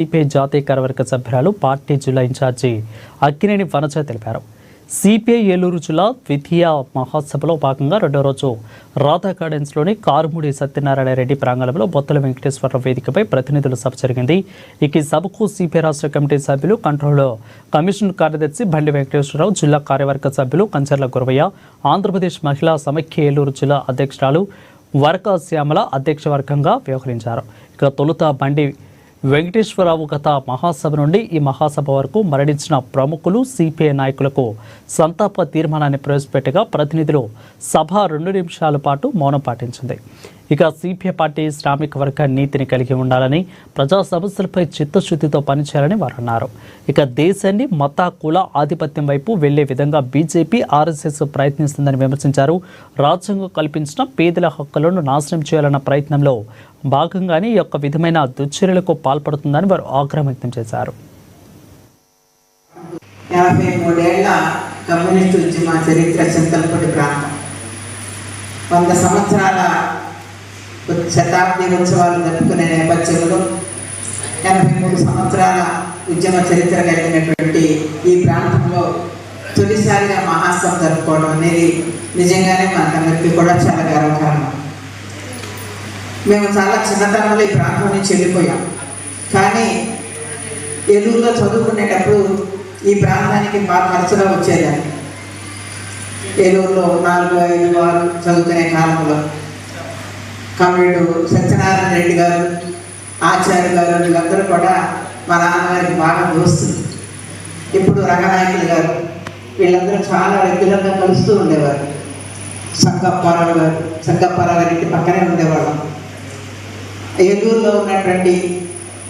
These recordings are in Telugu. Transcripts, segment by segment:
సిపిఐ జాతీయ కార్యవర్గ సభ్యురాలు పార్టీ జిల్లా ఇన్ఛార్జి అక్కినేని వనజ తెలిపారు. సిపిఐ ఏలూరు జిల్లా ద్వితీయ మహాసభలో భాగంగా రెండో రోజు రాధా గార్డెన్స్లోని కారుమూడి సత్యనారాయణ రెడ్డి ప్రాంగణంలో బొత్తల వెంకటేశ్వరరావు వేదికపై ప్రతినిధుల సభ జరిగింది. ఈ సభకు సిపిఐ రాష్ట్ర కమిటీ సభ్యులు, కంట్రోల్ కమిషన్ కార్యదర్శి బండి వెంకటేశ్వరరావు, జిల్లా కార్యవర్గ సభ్యులు కంచర్ల గురవయ్య, ఆంధ్రప్రదేశ్ మహిళా సమైక్య ఏలూరు జిల్లా అధ్యక్షురాలు వరక శ్యామల అధ్యక్షవర్గంగా వ్యవహరించారు. ఇక తొలుత బండి వెంకటేశ్వరరావు గత మహాసభ నుండి ఈ మహాసభ వరకు మరణించిన ప్రముఖులు, సిపిఐ నాయకులకు సంతాప తీర్మానాన్ని ప్రవేశపెట్టగా ప్రతినిధులు సభ 2 నిమిషాల పాటు మౌనం పాటించింది. ఇక సిపిఐ పార్టీ శ్రామిక వర్గ నీతిని కలిగి ఉండాలని, ప్రజా సమస్యలపై చిత్తశుద్ధితో పనిచేయాలని వారు అన్నారు. ఇక దేశాన్ని మత కుల ఆధిపత్యం వైపు వెళ్లే విధంగా బీజేపీ, ఆర్ఎస్ఎస్ ప్రయత్నిస్తుందని విమర్శించారు. రాజ్యాంగం కల్పించిన పేదల హక్కులను నాశనం చేయాలన్న ప్రయత్నంలో భాగంగానే ఈ యొక్క విధమైన దుశ్చర్యలకు పాల్పడుతుందని వారు ఆగ్రహం వ్యక్తం చేశారు. 53 ఏళ్ల కమ్యూనిస్టు ఉద్యమ చరిత్ర చింతలపూడి ప్రాంతం 100 సంవత్సరాల శతాబ్ది ఉత్సవాలు జరుపుకునే నేపథ్యంలో 83 సంవత్సరాల ఉద్యమ చరిత్ర కలిగినటువంటి ఈ ప్రాంతంలో తొలిసారిగా మహాసభ జరుపుకోవడం అనేది నిజంగానే మనకందరికీ కూడా చాలా గర్వకారణం. మేము చాలా చిన్నతనంలో ఈ ప్రాంతం నుంచి వెళ్ళిపోయాం. కానీ ఏలూరులో చదువుకునేటప్పుడు ఈ ప్రాంతానికి బాగా తరచుగా వచ్చేదాన్ని. ఏలూరులో 4, 5, 6 చదువుకునే కాలంలో కమ్యూడు సత్యనారాయణ రెడ్డి గారు, ఆచార్య గారు వీళ్ళందరూ కూడా మా నాన్నగారికి బాగా దోస్తులు. ఇప్పుడు రంగనాయకులు గారు వీళ్ళందరూ చాలా రెగ్యులర్గా కలుస్తూ ఉండేవారు. సంగప్పారావు గారి ఇంటి పక్కనే ఉండేవాళ్ళం. ఏలూరులో ఉన్నటువంటి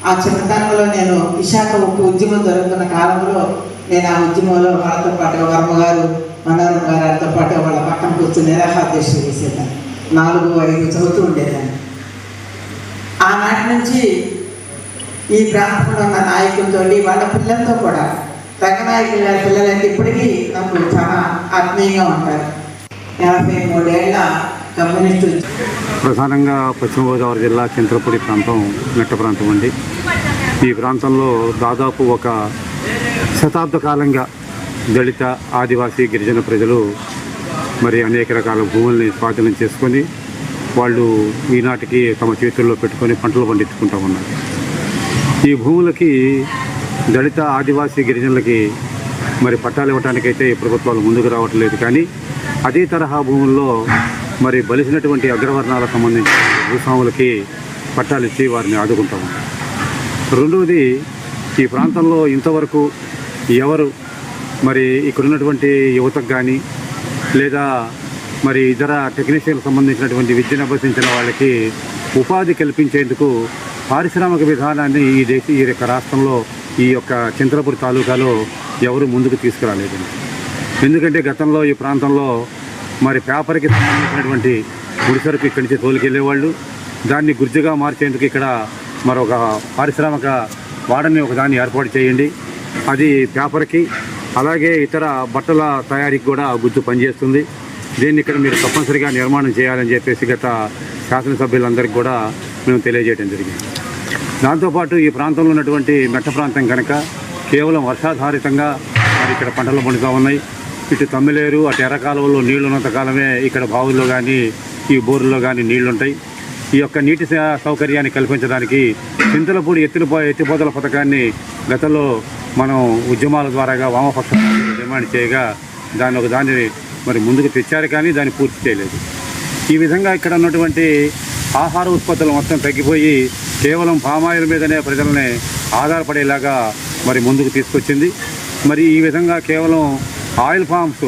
ఆ చిన్నతనంలో నేను విశాఖ ఉక్కు ఉద్యమం జరుగుతున్న కాలంలో నేను ఆ ఉద్యమంలో వాళ్ళతో పాటుగా వర్మగారు, మనోహరం గారితో పాటుగా వాళ్ళ పక్కన కూర్చొని నిరాహారదీక్ష చేసేదాన్ని. 4, 5 చదువుతూ ఉండేదాన్ని. ఆనాటి నుంచి ఈ ప్రాంతంలో ఉన్న నాయకులతో, వాళ్ళ పిల్లలతో కూడా, రంగనాయకులు గారి పిల్లలైతే ఇప్పటికీ నాకు చాలా ఆత్మీయంగా ఉంటారు. 53 ఏళ్ల కమ్యూనిస్టు. ప్రధానంగా పశ్చిమ గోదావరి జిల్లా చింతలపూడి ప్రాంతం మెట్ట ప్రాంతం అండి. ఈ ప్రాంతంలో దాదాపు 1 శతాబ్ద కాలంగా దళిత, ఆదివాసీ, గిరిజన ప్రజలు మరి అనేక రకాల భూముల్ని స్వాధీనం చేసుకొని వాళ్ళు ఈనాటికి తమ చేతుల్లో పెట్టుకొని పంటలు పండించుకుంటూ ఉన్నారు. ఈ భూములకి దళిత, ఆదివాసీ, గిరిజనులకి మరి పట్టాలు ఇవ్వడానికైతే ప్రభుత్వాలు ముందుకు రావట్లేదు. కానీ అదే తరహా భూముల్లో మరి బలిసినటువంటి అగ్రవర్ణాలకు సంబంధించిన భూస్వాములకి పట్టాలు ఇచ్చి వారిని ఆదుకుంటూ ఉంటారు. రెండవది, ఈ ప్రాంతంలో ఇంతవరకు ఎవరు మరి ఇక్కడ ఉన్నటువంటి యువతకు కానీ లేదా మరి ఇతర టెక్నీషియన్లకు సంబంధించినటువంటి విద్యను అభ్యసించిన వాళ్ళకి ఉపాధి కల్పించేందుకు పారిశ్రామిక విధానాన్ని ఈ యొక్క రాష్ట్రంలో, ఈ యొక్క చింతలపూడి తాలూకాలో ఎవరు ముందుకు తీసుకురాలేదండి. ఎందుకంటే గతంలో ఈ ప్రాంతంలో మరి పేపర్కి సంబంధించినటువంటి ముడిసరుకు ఇక్కడి నుంచి తోలుకెళ్ళేవాళ్ళు. దాన్ని గుర్జుగా మార్చేందుకు ఇక్కడ మరొక పారిశ్రామిక వాడని ఒకదాన్ని ఏర్పాటు చేయండి. అది పేపర్కి, అలాగే ఇతర బట్టల తయారీకి కూడా గుర్తు పనిచేస్తుంది. దీన్ని ఇక్కడ మీరు తప్పనిసరిగా నిర్మాణం చేయాలని చెప్పేసి గత శాసనసభ్యులందరికీ కూడా మేము తెలియజేయడం జరిగింది. దాంతోపాటు ఈ ప్రాంతంలో ఉన్నటువంటి మెట్ట ప్రాంతం కనుక కేవలం వర్షాధారితంగా మరి ఇక్కడ పంటలు పండుతూ ఉన్నాయి. ఇటు తమ్మిలేరు, అటు ఎర్రకాలువలో నీళ్లు ఉన్నంత కాలమే ఇక్కడ బావుల్లో కానీ ఈ బోర్లలో కానీ నీళ్లుంటాయి. ఈ యొక్క నీటి సౌకర్యాన్ని కల్పించడానికి చింతలపూడి ఎత్తిపోతల పథకాన్ని గతంలో మనం ఉద్యమాల ద్వారాగా వామపక్ష డిమాండ్ చేయగా దాన్ని మరి ముందుకు తెచ్చారు, కానీ దాన్ని పూర్తి చేయలేదు. ఈ విధంగా ఇక్కడ ఉన్నటువంటి ఆహార ఉత్పత్తులు మొత్తం తగ్గిపోయి కేవలం పామాయిల్ మీదనే ప్రజల్ని ఆధారపడేలాగా మరి ముందుకు తీసుకొచ్చింది. మరి ఈ విధంగా కేవలం ఆయిల్ ఫామ్స్